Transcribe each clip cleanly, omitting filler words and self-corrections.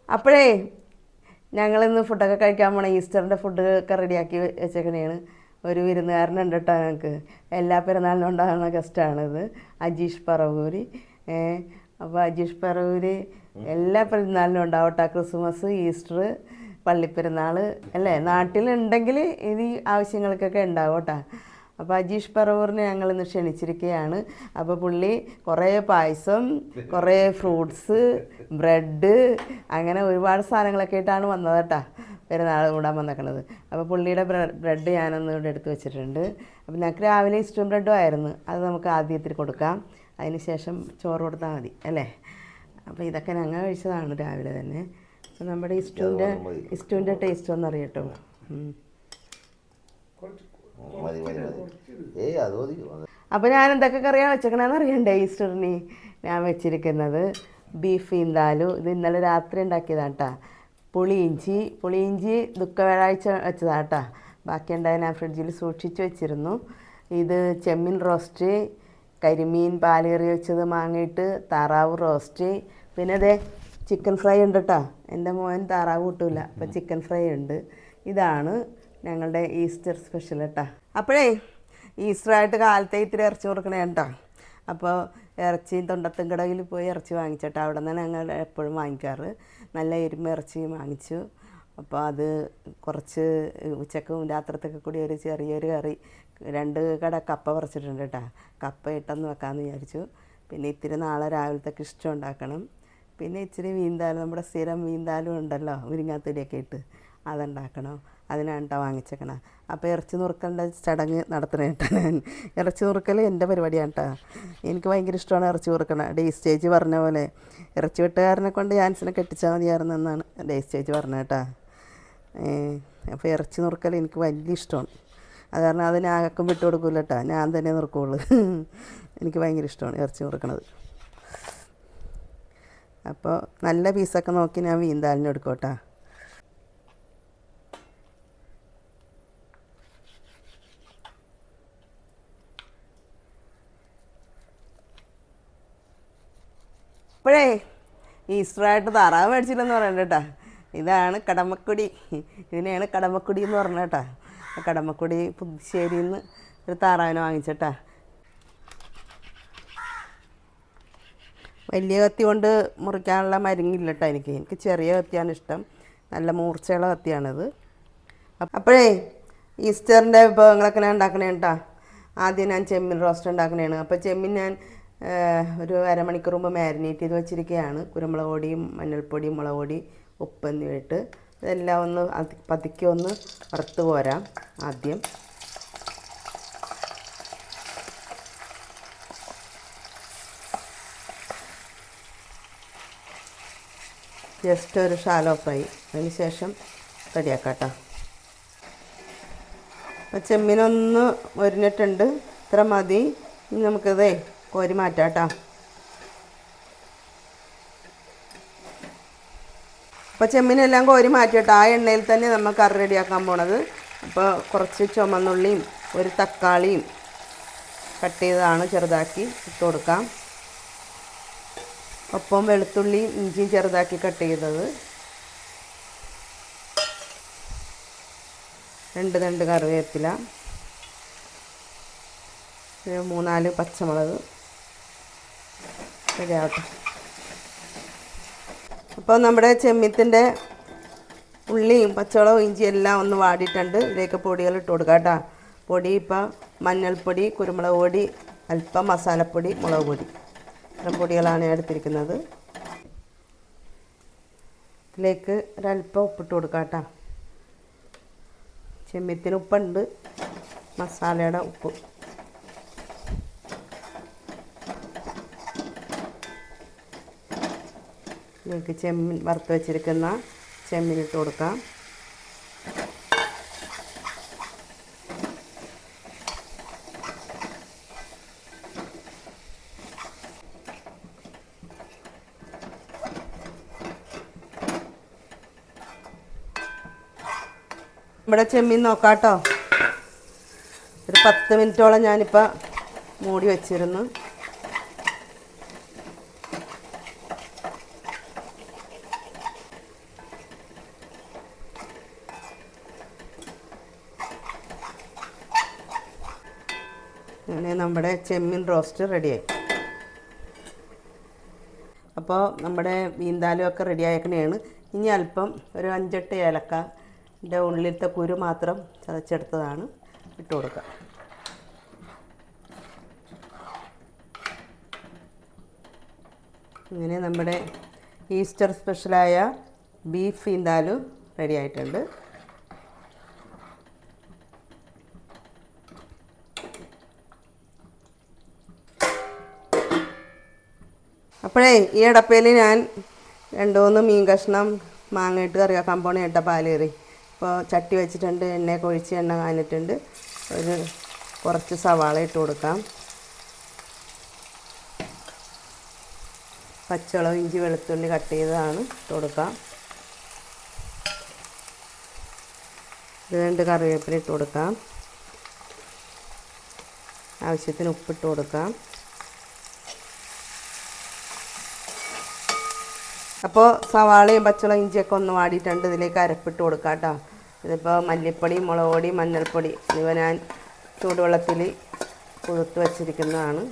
അപ്പോഴേ ഞങ്ങളിന്ന് ഫുഡൊക്കെ കഴിക്കാൻ പോണേ ഈസ്റ്ററിൻ്റെ ഫുഡ് ഒക്കെ റെഡിയാക്കി വെച്ചേക്കണേണ്. ഒരു വിരുന്നുകാരനുണ്ട് കേട്ടോ ഞങ്ങൾക്ക്. എല്ലാ പെരുന്നാളിനും ഉണ്ടാകുന്ന ഗസ്റ്റാണിത്, അജീഷ് പറവൂര്. അപ്പോൾ അജീഷ് പറവൂര് എല്ലാ പെരുന്നാളിനും ഉണ്ടാവും കേട്ടോ. ക്രിസ്മസ്, ഈസ്റ്റർ, പള്ളിപ്പെരുന്നാൾ അല്ലേ, നാട്ടിലുണ്ടെങ്കിൽ ഇത് ഈ ആവശ്യങ്ങൾക്കൊക്കെ ഉണ്ടാവും കേട്ടോ. അപ്പോൾ അജീഷ് പറവൂറിനെ ഞങ്ങളിന്ന് ക്ഷണിച്ചിരിക്കുകയാണ്. അപ്പോൾ പുള്ളി കുറേ പായസം, കുറേ ഫ്രൂട്ട്സ്, ബ്രെഡ്, അങ്ങനെ ഒരുപാട് സാധനങ്ങളൊക്കെ ആയിട്ടാണ് വന്നത് കേട്ടോ, പെരുന്നാൾ കൂടാൻ വന്നേക്കണത്. അപ്പോൾ പുള്ളിയുടെ ബ്രെഡ് ഞാനൊന്ന് ഇവിടെ എടുത്ത് വെച്ചിട്ടുണ്ട്. അപ്പോൾ ഞങ്ങൾക്ക് രാവിലെ ഇഷ്ടം ബ്രെഡും ആയിരുന്നു, അത് നമുക്ക് ആദ്യത്തിൽ കൊടുക്കാം, അതിന് ശേഷം ചോറ് കൊടുത്താൽ മതി അല്ലേ. അപ്പോൾ ഇതൊക്കെ ഞങ്ങൾ കഴിച്ചതാണ് രാവിലെ തന്നെ. അപ്പോൾ നമ്മുടെ ഇഷ്ടൂൻ്റെ ടേസ്റ്റ് ഒന്നറിയട്ടോ. അപ്പോൾ ഞാൻ എന്തൊക്കെ കറിയാണ് വെച്ചേക്കണമെന്ന് അറിയണ്ടേ ഈസ്റ്ററിന്. ഞാൻ വെച്ചിരിക്കുന്നത് ബീഫ് ഈന്താലു, ഇത് ഇന്നലെ രാത്രി ഉണ്ടാക്കിയതാണ് കേട്ടോ. പുളിയിഞ്ചി ദുഃഖ വ്യാഴാഴ്ച വെച്ചതാണ് കേട്ടോ. ബാക്കിയുണ്ടായ ഞാൻ ഫ്രിഡ്ജിൽ സൂക്ഷിച്ച് വെച്ചിരുന്നു. ഇത് ചെമ്മീൻ റോസ്റ്റ്, കരിമീൻ പാലേറി വെച്ചത് മാങ്ങയിട്ട്, താറാവ് റോസ്റ്റ്, പിന്നെ അതെ ചിക്കൻ ഫ്രൈ ഉണ്ട് കേട്ടോ. എൻ്റെ മോൻ താറാവ് കൂട്ടില്ല, അപ്പോൾ ചിക്കൻ ഫ്രൈ ഉണ്ട്. ഇതാണ് ഞങ്ങളുടെ ഈസ്റ്റർ സ്പെഷ്യൽ കേട്ടോ. അപ്പോഴേ ഈസ്റ്ററായിട്ട് കാലത്തെ ഇത്തിരി ഇറച്ചി കൊടുക്കണേ കേട്ടോ. അപ്പോൾ ഇറച്ചി തൊണ്ടത്തും കടയിൽ പോയി ഇറച്ചി വാങ്ങിച്ചിട്ടോ, അവിടെ നിന്ന് ഞങ്ങൾ എപ്പോഴും വാങ്ങിക്കാറ്. നല്ല എരുമ ഇറച്ചി വാങ്ങിച്ചു. അപ്പോൾ അത് കുറച്ച് ഉച്ചക്കും രാത്രത്തൊക്കെ കൂടി ഒരു ചെറിയൊരു കറി, 2 കട കപ്പ പറിച്ചിട്ടുണ്ട് കേട്ടോ. കപ്പ ഇട്ടെന്ന് വെക്കാമെന്ന് വിചാരിച്ചു. പിന്നെ ഇത്തിരി നാളെ രാവിലത്തേക്ക് ഇഷ്ടം ഉണ്ടാക്കണം. പിന്നെ ഇച്ചിരി വീന്താലും, നമ്മുടെ സ്ഥിരം വീന്താലും ഉണ്ടല്ലോ, മുരിങ്ങാത്തൊലിയൊക്കെ ഇട്ട്, അതുണ്ടാക്കണം. അതിനാണ് കേട്ടോ വാങ്ങിച്ചേക്കണം. അപ്പോൾ ഇറച്ചി നുറുക്കലിൻ്റെ ചടങ്ങ് നടത്തണേ കേട്ടോ. ഞാൻ ഇറച്ചി നുറുക്കൽ എൻ്റെ പരിപാടിയാണ് കേട്ടോ. എനിക്ക് ഭയങ്കര ഇഷ്ടമാണ് ഇറച്ചി നുറുക്കണം. സ്റ്റേജ് പറഞ്ഞ പോലെ ഇറച്ചി വെട്ടുകാരനെ കൊണ്ട് ജാൻസിനെ കെട്ടിച്ചാൽ മതിയായിരുന്നു എന്നാണ് സ്റ്റേജ് പറഞ്ഞത് കേട്ടോ. അപ്പോൾ ഇറച്ചി നുറുക്കൽ എനിക്ക് വലിയ ഇഷ്ടമാണ്. അത് കാരണം അതിന് ആർക്കും വിട്ടു കൊടുക്കില്ല കേട്ടോ, ഞാൻ തന്നെ നുറുക്കുള്ളൂ. എനിക്ക് ഭയങ്കര ഇഷ്ടമാണ് ഇറച്ചി നുറുക്കണത്. അപ്പോൾ നല്ല പീസൊക്കെ നോക്കി ഞാൻ വീന്താലിന് എടുക്കും കേട്ടോ. അപ്പോഴേ ഈസ്റ്ററായിട്ട് താറാവ് മേടിച്ചില്ലെന്ന് പറയണ്ട കേട്ടോ. ഇതാണ് കടമക്കുടി, ഇതിനെയാണ് കടമക്കുടി എന്ന് പറഞ്ഞ കേട്ടോ. കടമക്കുടി പുതുശ്ശേരിയിൽ നിന്ന് ഒരു താറാവിനെ വാങ്ങിച്ചേട്ടാ. വലിയ കത്തി കൊണ്ട് മുറിക്കാനുള്ള മരുങ്ങില്ല കേട്ടോ എനിക്ക് ചെറിയ കത്തിയാണ് ഇഷ്ടം. നല്ല മൂർച്ചയുള്ള കത്തിയാണിത്. അപ്പോഴേ ഈസ്റ്ററിൻ്റെ വിഭവങ്ങളൊക്കെ ഞാൻ ഉണ്ടാക്കണേ കേട്ടോ. ആദ്യം ഞാൻ ചെമ്മീൻ റോസ്റ്റ് ഉണ്ടാക്കണേണ്. അപ്പോൾ ചെമ്മീൻ ഞാൻ ഒരു അരമണിക്കൂർ മുമ്പ് മാരിനേറ്റ് ചെയ്ത് വെച്ചിരിക്കുകയാണ്. കുരുമുളക് പൊടിയും മഞ്ഞൾപ്പൊടിയും മുളക് പൊടി ഉപ്പ് എന്നിവയിട്ട് ഇതെല്ലാം ഒന്ന് പതുക്കെ ഒന്ന് വറുത്ത് പോരാം. ആദ്യം ജസ്റ്റ് ഒരു ഷാലോ ഫ്രൈ, അതിന് ശേഷം റെഡിയാക്കാം കേട്ടോ. അപ്പോൾ ചെമ്മീനൊന്ന് മൊരിഞ്ഞിട്ടുണ്ട്, ഇത്ര മതി. ഇനി നമുക്കിതേ കോരി മാറ്റാം കേട്ടോ. അപ്പോൾ ചെമ്മീനെല്ലാം കോരി മാറ്റിയിട്ട് ആ എണ്ണയിൽ തന്നെ നമ്മൾ കറി റെഡിയാക്കാൻ പോണത്. അപ്പോൾ കുറച്ച് ചുമന്നുള്ളിയും ഒരു തക്കാളിയും കട്ട് ചെയ്തതാണ് ചെറുതാക്കി ഇട്ട് കൊടുക്കാം. ഒപ്പം വെളുത്തുള്ളിയും ഇഞ്ചിയും ചെറുതാക്കി കട്ട് ചെയ്തത്, 2 തണ്ട് കറിവേപ്പില, 3-4 പച്ചമുളക് റെഡിയാവട്ടെ. അപ്പോൾ നമ്മുടെ ചെമ്മീത്തിൻ്റെ ഉള്ളിയും പച്ചമുളകും ഇഞ്ചിയും എല്ലാം ഒന്ന് വാടിയിട്ടുണ്ട്. ഇതിലേക്ക് പൊടികൾ ഇട്ട് കൊടുക്കാം കേട്ടോ. പൊടി ഇപ്പോൾ മഞ്ഞൾപ്പൊടി, കുരുമുളക് പൊടി, അല്പം മസാലപ്പൊടി, മുളക് പൊടി, ഇത്തരം പൊടികളാണ് ഞാൻ എടുത്തിരിക്കുന്നത്. ഇതിലേക്ക് ഒരല്പം ഉപ്പിട്ട് കൊടുക്കാം കേട്ടോ. ചെമ്മീത്തിന് ഉപ്പുണ്ട്, മസാലയുടെ ഉപ്പ്. ഇതിലേക്ക് ചെമ്മീൻ വറുത്ത് വെച്ചിരിക്കുന്ന ചെമ്മീൻ ഇട്ട് കൊടുക്കാം. ഇവിടെ ചെമ്മീൻ നോക്കാം കേട്ടോ. ഒരു 10 മിനിറ്റോളം ഞാനിപ്പോൾ മൂടി വെച്ചിരുന്നു. അങ്ങനെ നമ്മുടെ ചെമ്മീൻ റോസ്റ്റ് റെഡിയായി. അപ്പോൾ നമ്മുടെ വീന്താലും ഒക്കെ റെഡി ആയേക്കണേണ്. ഇനി അല്പം ഒരു 5-8 ഏലക്കൻ്റെ ഉള്ളിലത്തെ കുരു മാത്രം ചതച്ചെടുത്തതാണ് ഇട്ട് കൊടുക്കുക. ഇങ്ങനെ നമ്മുടെ ഈസ്റ്റർ സ്പെഷ്യലായ ബീഫ് വീന്താലും റെഡി ആയിട്ടുണ്ട്. അപ്പോഴേ ഈ അടപ്പയിൽ ഞാൻ 2-3 മീൻ കഷ്ണം മാങ്ങയിട്ട് കറിയാക്കാൻ പോണ ഏട്ട പാലേറി. അപ്പോൾ ചട്ടി വെച്ചിട്ടുണ്ട്, എണ്ണയൊക്കെ ഒഴിച്ച് എണ്ണ കാഞ്ഞിട്ടുണ്ട്. കുറച്ച് സവാള ഇട്ട് കൊടുക്കാം. പച്ചമുളക്, ഇഞ്ചി, വെളുത്തുള്ളി കട്ട് ചെയ്തതാണ് ഇട്ട് കൊടുക്കാം. 2 കറിവേപ്പില ഇട്ട് കൊടുക്കാം. ആവശ്യത്തിന് ഉപ്പിട്ട് കൊടുക്കാം. അപ്പോൾ സവാളയും പച്ചമുളക് ഇഞ്ചിയൊക്കെ ഒന്ന് വാടിയിട്ടുണ്ട്. ഇതിലേക്ക് അരപ്പിട്ട് കൊടുക്കാം കേട്ടോ. ഇതിപ്പോൾ മല്ലിപ്പൊടി, മുളക് പൊടി, മഞ്ഞൾപ്പൊടി ഇവ ഞാൻ ചൂടുവെള്ളത്തിൽ കുതിർത്ത് വച്ചിരിക്കുന്നതാണ്.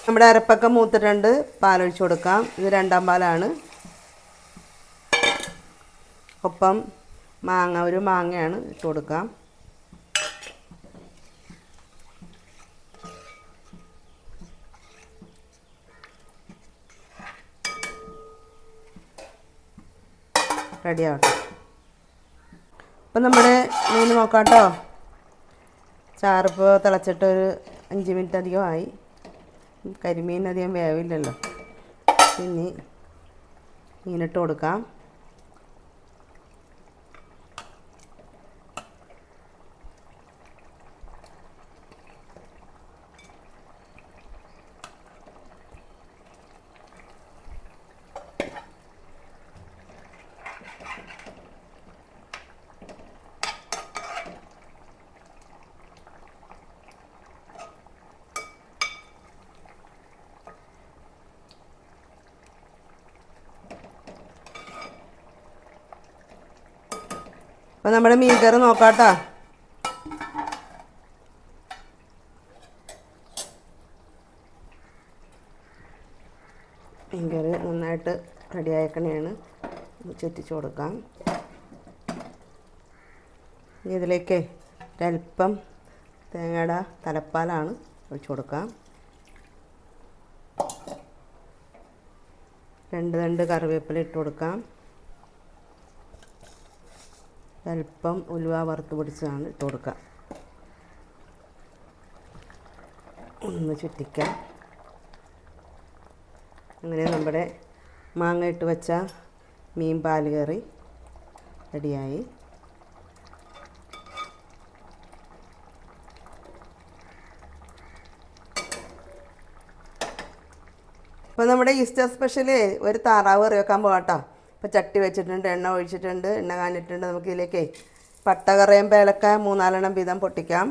നമ്മുടെ അരപ്പൊക്കെ മൂത്തിട്ടുണ്ട്. പാലൊഴിച്ച് കൊടുക്കാം. ഇത് 2ാം പാലാണ്. ഒപ്പം ഒരു മാങ്ങയാണ് ഇട്ട് കൊടുക്കാം. റെഡി ആവട്ടെ. അപ്പം നമ്മുടെ മീൻ നോക്കാം കേട്ടോ. ചാറിപ്പോൾ തിളച്ചിട്ട് ഒരു 5 മിനിറ്റ് അധികമായി. കരിമീൻ അധികം വേവില്ലല്ലോ. ഇനി മീനിട്ട് കൊടുക്കാം. അപ്പോൾ നമ്മുടെ മീൻ കറി നോക്കാം കേട്ടോ. മീൻ കറി നന്നായിട്ട് റെഡി ആയേക്കണേണ്. ചുറ്റിച്ച് കൊടുക്കാം. ഇനി ഇതിലേക്ക് ഒരല്പം തേങ്ങയുടെ തലപ്പാലാണ് ഒഴിച്ച് കൊടുക്കാം. 2 തണ്ട് കറിവേപ്പില ഇട്ട് കൊടുക്കാം. അല്പം ഉലുവ വറുത്ത് പൊടിച്ചതാണ് ഇട്ട് കൊടുക്കുക. ഒന്ന് ചുറ്റിക്കാം. അങ്ങനെ നമ്മുടെ മാങ്ങ ഇട്ട് വെച്ച മീൻ പാല് കറി റെഡിയായി. അപ്പോൾ നമ്മുടെ ഈസ്റ്റർ സ്പെഷ്യല് ഒരു താറാവ് കറി വെക്കാൻ പോകാട്ടോ. ഇപ്പോൾ ചട്ടി വെച്ചിട്ടുണ്ട്, എണ്ണ ഒഴിച്ചിട്ടുണ്ട്, എണ്ണ കാഞ്ഞിട്ടുണ്ട്. നമുക്ക് ഇതിലേക്ക് പട്ട, കറിവേപ്പില, ഏലക്ക 3-4 വീതം പൊട്ടിക്കാം.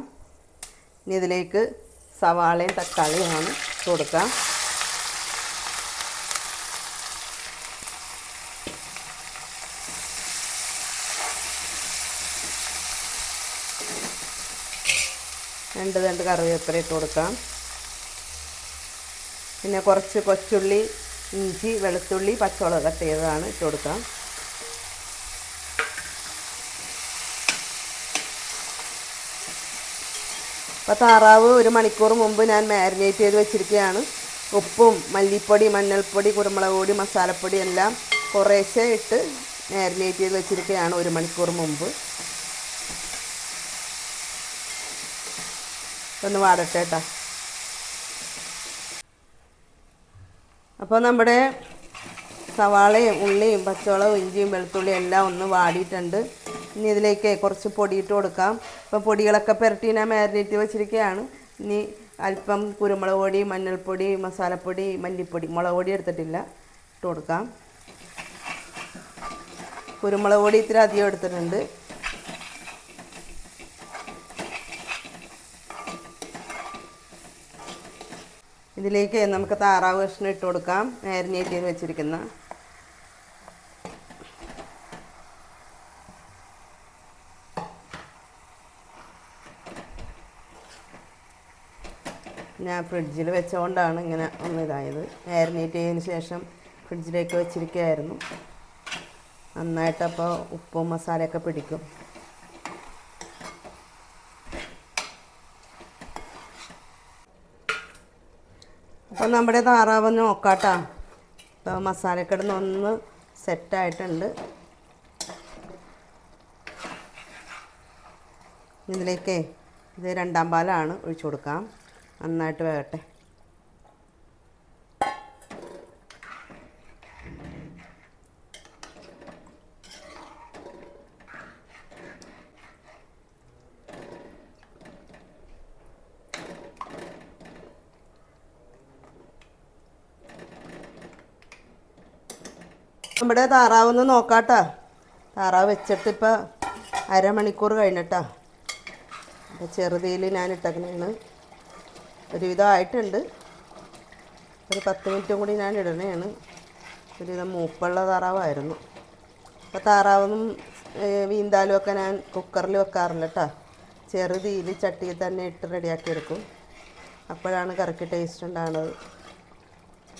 ഇനി ഇതിലേക്ക് സവാളയും തക്കാളിയുമാണ് ഇട്ട് കൊടുക്കാം. രണ്ട് തണ്ട് കറിവേപ്പില ഇട്ട് കൊടുക്കാം. പിന്നെ കുറച്ച് കൊച്ചുള്ളി, ഇഞ്ചി, വെളുത്തുള്ളി, പച്ചമുളക് കട്ട് ചെയ്തതാണ് ഇട്ട് കൊടുക്കാം. അപ്പോൾ താറാവ് 1 മണിക്കൂർ മുമ്പ് ഞാൻ മാരിനേറ്റ് ചെയ്ത് വെച്ചിരിക്കുകയാണ്. ഉപ്പും മല്ലിപ്പൊടി, മഞ്ഞൾപ്പൊടി, കുരുമുളക് പൊടി, മസാലപ്പൊടി എല്ലാം കുറേശ്ശെ ഇട്ട് മാരിനേറ്റ് ചെയ്ത് വെച്ചിരിക്കുകയാണ് 1 മണിക്കൂർ മുമ്പ്. ഒന്ന് വാടട്ടെ കേട്ടോ. അപ്പോൾ നമ്മുടെ സവാളയും ഉള്ളിയും പച്ചമുളകും ഇഞ്ചിയും വെളുത്തുള്ളിയും എല്ലാം ഒന്ന് വാടിയിട്ടുണ്ട്. ഇനി ഇതിലേക്ക് കുറച്ച് പൊടിയിട്ട് കൊടുക്കാം. അപ്പോൾ പൊടികളൊക്കെ പുരട്ടി ഞാൻ മാരിനേറ്റ് വെച്ചിരിക്കുകയാണ്. ഇനി അല്പം കുരുമുളക് പൊടി, മഞ്ഞൾപ്പൊടി, മസാലപ്പൊടി, മല്ലിപ്പൊടി, മുളക് പൊടി എടുത്തിട്ടില്ല, ഇട്ട് കൊടുക്കാം. കുരുമുളക് പൊടി ഇത്തിരി അധികം എടുത്തിട്ടുണ്ട്. ഇതിലേക്ക് നമുക്ക് താറാവ് കഷ്ണം ഇട്ട് കൊടുക്കാം, മാരിനേറ്റ് ചെയ്ത് വെച്ചിരിക്കുന്ന. ഞാൻ ഫ്രിഡ്ജിൽ വെച്ചുകൊണ്ടാണ് ഇങ്ങനെ ഒന്നിതായത്. മാരിനേറ്റ് ചെയ്തതിന് ശേഷം ഫ്രിഡ്ജിലേക്ക് വെച്ചിരിക്കുകയായിരുന്നു. നന്നായിട്ടപ്പോൾ ഉപ്പും മസാലയൊക്കെ പിടിക്കും. അപ്പോൾ നമ്മുടെ താറാവ് നോക്കാട്ടോ. ഇപ്പോൾ മസാലയൊക്കെ ഇടുന്ന ഒന്ന് സെറ്റായിട്ടുണ്ട്. ഇതിലേക്ക് ഇത് 2ാം പാലാണ് ഒഴിച്ചു കൊടുക്കാം. നന്നായിട്ട് വേകട്ടെ. നമ്മുടെ താറാവൊന്ന് നോക്കാട്ടോ. താറാവ് വെച്ചിട്ട് ഇപ്പോൾ അരമണിക്കൂർ കഴിഞ്ഞിട്ടാ. അപ്പോൾ ചെറുതീയിൽ ഞാൻ ഇട്ടേക്കണേണ്. ഒരുവിധമായിട്ടുണ്ട്. ഒരു 10 മിനിറ്റും കൂടി ഞാൻ ഇടണേണ്. ഒരുവിധം മൂപ്പുള്ള താറാവായിരുന്നു. അപ്പോൾ താറാവും വീന്താലും ഒക്കെ ഞാൻ കുക്കറിൽ വെക്കാറില്ല കേട്ടോ. ചെറുതീയിൽ ചട്ടിയിൽ തന്നെ ഇട്ട് റെഡിയാക്കി എടുക്കും. അപ്പോഴാണ് കറക്റ്റ് ടേസ്റ്റ് ഉണ്ടാകുന്നത്.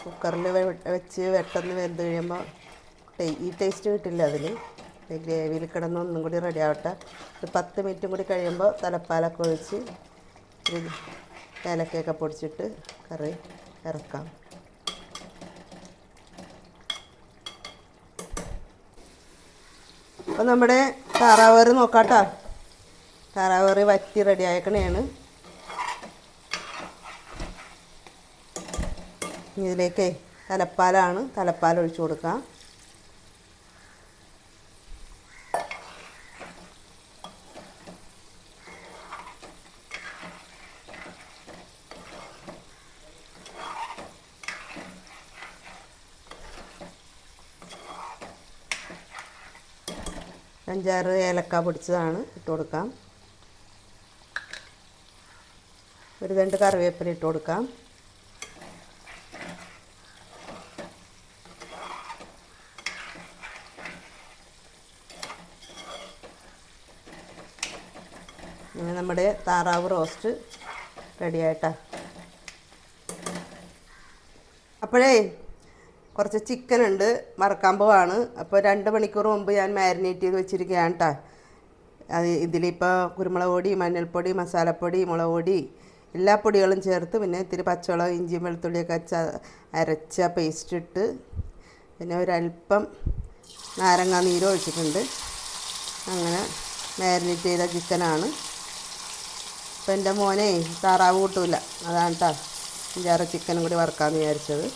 കുക്കറിൽ വെച്ച് പെട്ടെന്ന് വെന്ത് കഴിയുമ്പോൾ ഈ ടേസ്റ്റ് കിട്ടില്ല. അതിൽ ഗ്രേവിയിൽ കിടന്ന് ഒന്നും കൂടി റെഡി ആവട്ടെ. ഒരു 10 മിനിറ്റും കൂടി കഴിയുമ്പോൾ തലപ്പാലൊക്കെ ഒഴിച്ച് ഏലക്കയൊക്കെ പൊടിച്ചിട്ട് കറി ഇറക്കാം. അപ്പോൾ നമ്മുടെ താറാവ് കറി നോക്കാട്ടോ. താറാവ് കറി വറ്റി റെഡി ആയേക്കണേണ്. ഇതിലേക്ക് തലപ്പാലാണ്. തലപ്പാൽ ഒഴിച്ചു കൊടുക്കാം. അഞ്ചാറ് ഏലക്ക പൊടിച്ചതാണ് ഇട്ട് കൊടുക്കാം. ഒരു 2 കറിവേപ്പില ഇട്ട് കൊടുക്കാം. അങ്ങനെ നമ്മുടെ താറാവ് റോസ്റ്റ് റെഡി ആയിട്ടാ. അപ്പോഴേ കുറച്ച് ചിക്കൻ ഉണ്ട്, വറക്കാൻ പോവാണ്. അപ്പോൾ 2 മണിക്കൂർ മുമ്പ് ഞാൻ മാരിനേറ്റ് ചെയ്ത് വെച്ചിരിക്കുകയാണ് കേട്ടോ. അത് ഇതിലിപ്പോൾ കുരുമുളക് പൊടി, മഞ്ഞൾപ്പൊടി, മസാലപ്പൊടി, മുളക് പൊടി എല്ലാ പൊടികളും ചേർത്ത്, പിന്നെ ഇത്തിരി പച്ചവെള്ളം, ഇഞ്ചിയും വെളുത്തുള്ളിയൊക്കെ അരച്ച പേസ്റ്റ് ഇട്ട്, പിന്നെ ഒരല്പം നാരങ്ങാ നീര് ഒഴിച്ചിട്ടുണ്ട്. അങ്ങനെ മാരിനേറ്റ് ചെയ്ത ചിക്കനാണ്. അപ്പോൾ എൻ്റെ മോനെ താറാവ് കൂട്ടില്ല, അതാണ് കേട്ടോ 5-6 ചിക്കനും കൂടി വറുക്കാമെന്ന് വിചാരിച്ചത്.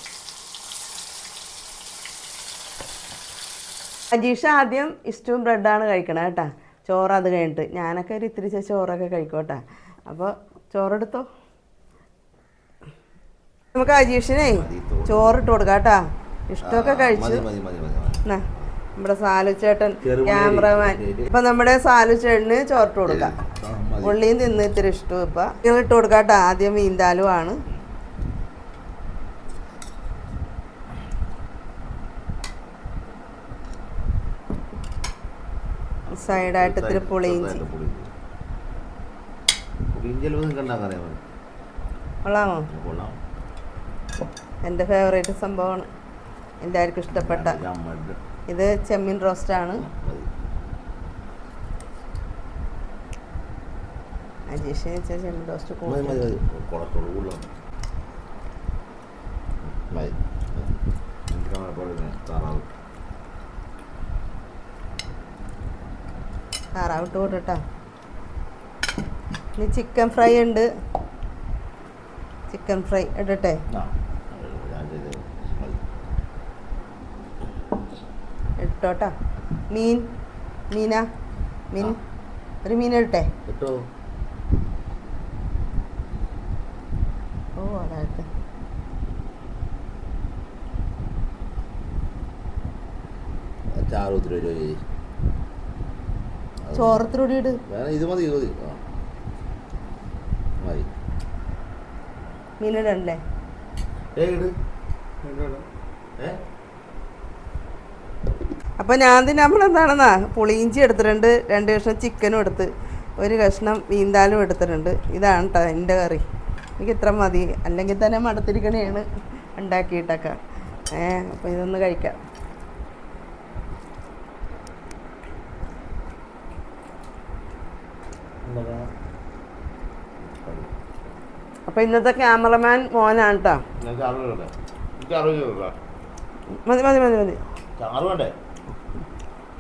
അജീഷ ആദ്യം ഇഷ്ടവും ബ്രെഡാണ് കഴിക്കണം കേട്ടോ. ചോറ് അത് കഴിഞ്ഞിട്ട്. ഞാനൊക്കെ ഒരു ഇത്തിരി ചോറൊക്കെ കഴിക്കോട്ടെ. അപ്പോൾ ചോറെടുത്തോ. നമുക്ക് അജീഷിനെ ചോറിട്ട് കൊടുക്കാം കേട്ടോ. ഇഷ്ടമൊക്കെ കഴിച്ചു. നമ്മുടെ സാലു ചേട്ടൻ ക്യാമറമാൻ. ഇപ്പം നമ്മുടെ സാലു ചേട്ടന് ചോറിട്ട് കൊടുക്കാം. ഉള്ളിയും തിന്ന് ഇത്തിരി ഇഷ്ടവും. ഇപ്പം നിങ്ങൾ ഇട്ട് കൊടുക്കാം കേട്ടോ. ആദ്യം വീന്താലും ആണ്. സൈഡായിട്ട് ഇത്തിരി പുളിയിഞ്ചി. കൊള്ളാമോ? എൻ്റെ ഫേവറേറ്റ് സംഭവമാണ്. എല്ലാവർക്കും ഇഷ്ടപ്പെട്ട ഇത് ചെമ്മീൻ റോസ്റ്റാണ്. അജീഷ് ചെമ്മീൻ റോസ്റ്റ് താറാവ് ഇട്ട് കൊടുട്ടാ. ഇനി ചിക്കൻ ഫ്രൈ ഉണ്ട്. ചിക്കൻ ഫ്രൈ ഇടട്ടെ. ഇട്ടോട്ടാ. മീൻ ഒരു മീൻ ഇടട്ടെ. ഓ അതായത് ചോറത്തിലൂടെ ഇട്. മീനിടണ്ടേ? അപ്പം ഞാൻ തന്നെ നമ്മളെന്താണെന്നാ പുളിയിഞ്ചി എടുത്തിട്ടുണ്ട്, 2 കഷ്ണം ചിക്കനും എടുത്ത് 1 കഷ്ണം വീന്താലും എടുത്തിട്ടുണ്ട്. ഇതാണ് കേട്ടോ എൻ്റെ കറി. എനിക്ക് ഇത്ര മതി, അല്ലെങ്കിൽ തന്നെ മടുത്തിരിക്കണേണ് ഉണ്ടാക്കിയിട്ടൊക്കെ. അപ്പോൾ ഇതൊന്ന് കഴിക്കാം. അപ്പോൾ ഇന്നത്തെ ക്യാമറമാൻ മോനാണ് കേട്ടോ. മതി മതി മതി മതി,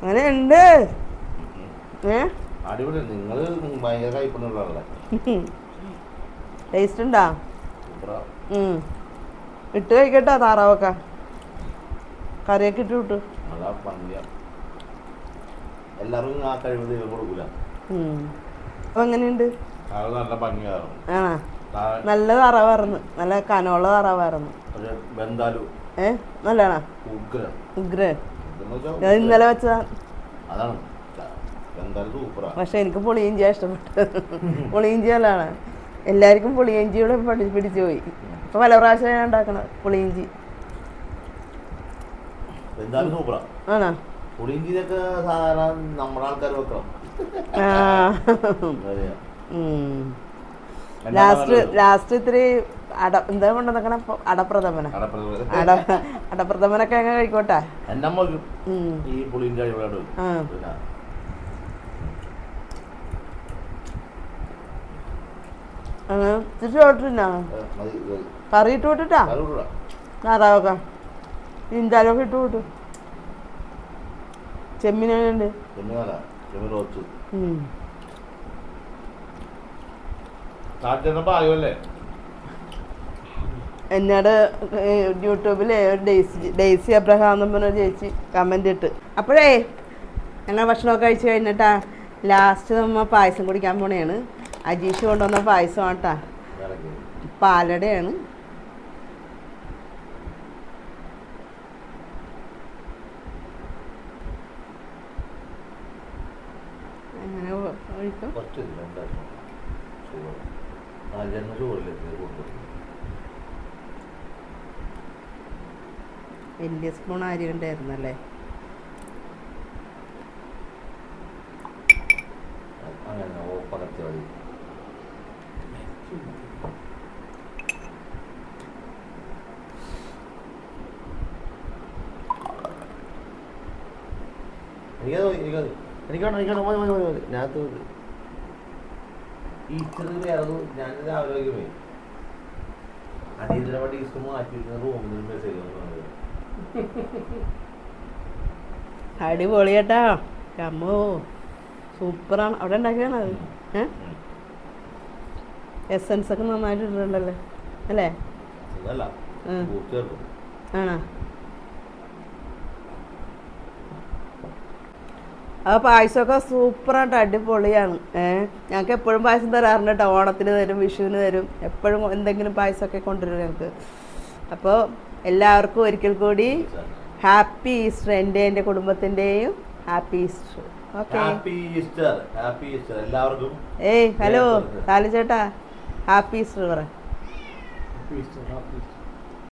അങ്ങനെ ഉണ്ട്. ടേസ്റ്റ് ഉണ്ടോ? ഇട്ട് കഴിക്കട്ടോ താറാവൊക്കെ, കറിയൊക്കെ ഇട്ട് വിട്ടു. അപ്പൊ എങ്ങനെയുണ്ട്? ആണോ? നല്ല താറാവായിരുന്നു, നല്ല കനമുള്ള താറാവായിരുന്നു. നല്ലതാണോ? ഉഗ്ര. ഞാൻ ഇന്നലെ വെച്ചതാ. പക്ഷെ എനിക്ക് പുളിയിഞ്ചിയാ ഇഷ്ടപ്പെട്ടത്. പുളിയിഞ്ചി നല്ലതാണ്. എല്ലാവർക്കും പുളിയിഞ്ചിയുടെ പിടിച്ചു പോയി. ഇപ്പൊ പല പ്രാവശ്യം ഞാൻ ഉണ്ടാക്കണം പുളിയിഞ്ചി. ആണോ? ലാസ്റ്റ് ഇത്തിരി എന്താ കൊണ്ടുവന്നേക്കണ അടപ്രഥമന. അടപ്രഥമനൊക്കെ അങ്ങനെ കഴിക്കോട്ടെ. കറി ഇട്ട് വിട്ടിട്ടാ താറാവൊക്കെ ഇന്താലൊക്കെ ഇട്ട് വിട്ടു. ചെമ്മീനുണ്ട്. എന്നോട് യൂട്യൂബിൽ ഡെയ്സി അബ്രഹാം എന്ന് പറഞ്ഞ ചേച്ചി കമൻ്റ് ഇട്ട്. അപ്പോഴേ ഞങ്ങൾ ഭക്ഷണമൊക്കെ കഴിച്ച് കഴിഞ്ഞിട്ടാ ലാസ്റ്റ് നമ്മൾ പായസം കുടിക്കാൻ പോണേണ്. അജീഷ് കൊണ്ടുവന്ന പായസം കേട്ടാ, പാലടയാണ്. അങ്ങനെ ഒഴിക്കും. വലിയ സ്പൂൺ അരി ഉണ്ടായിരുന്നല്ലേ? അടിപൊളിയേട്ടാ. അമ്മോ സൂപ്പറാണ്. അവിടെ ഉണ്ടാക്കിയാണത്. എസൻസ് ഒക്കെ നന്നായിട്ട് ഇട്ടിട്ടുണ്ടല്ലേ അല്ലേ? ആണോ? ആ പായസമൊക്കെ സൂപ്പറായിട്ട് അടിപൊളിയാണ്. ഞങ്ങൾക്ക് എപ്പോഴും പായസം തരാറുണ്ട് കേട്ടോ. ഓണത്തിന് തരും, വിഷുവിന് തരും, എപ്പോഴും എന്തെങ്കിലും പായസമൊക്കെ കൊണ്ടുവരും ഞങ്ങൾക്ക്. അപ്പോൾ എല്ലാവർക്കും ഒരിക്കൽ കൂടി ഹാപ്പി ഈസ്റ്റർ. എൻ്റെ കുടുംബത്തിൻ്റെയും ഹാപ്പി ഈസ്റ്റർ. ഓക്കെ, എല്ലാവർക്കും. ഹലോ സാലു ചേട്ടാ, ഹാപ്പി ഈസ്റ്റർ പറ.